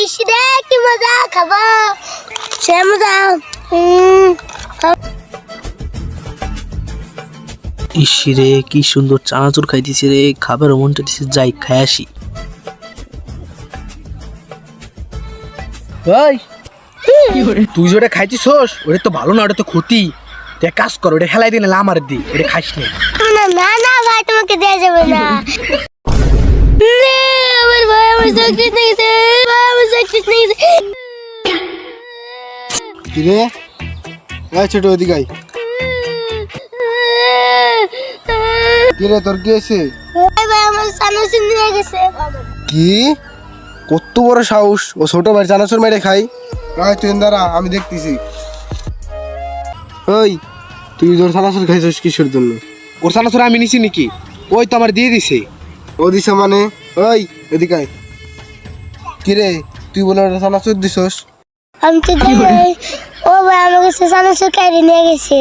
ইসরে কি মজা খাবো সে মজা ইসরে কি সুন্দর চানাচুর খাইতেছে রে, খাবার মনটা দিছে, যাই খাই আসি। তুই যেটা খাইছিস ওটা তো ভালো না, ওটা তো ক্ষতি। তুই এক কাজ কর, ওটা হেলাই দিলে আমার দি, ওটা খাইস না। না না না ভাই তোমাকে দেয়া যাবে না আমার ভাই আমার চাকরি নেইছে ভাই আমার চাকরি নেইছে কিরে এই ছোট ওদিকে আয়। কিরে তোর কি হয়েছে? ভাই আমার সানসিন নিয়ে গেছে কি কত বড় সাহস, ও ছোট ভাই চানাচুর মেরে খাই। তুই দাঁড়া, আমি দেখতেছি। ওই তুই তোর চানাচুর খাইছিস কিসের জন্য? ওর চানাচুর আমি নিছি নাকি? ওই তো আমার দিয়ে দিছে। ও দিছে মানে? ওই এদিকে আয়। কিরে তুই বলে ওটা চানাচুর দিছস? আমি তো ও ভাই আমাকে সানসিন কাইরে নিয়ে গেছে।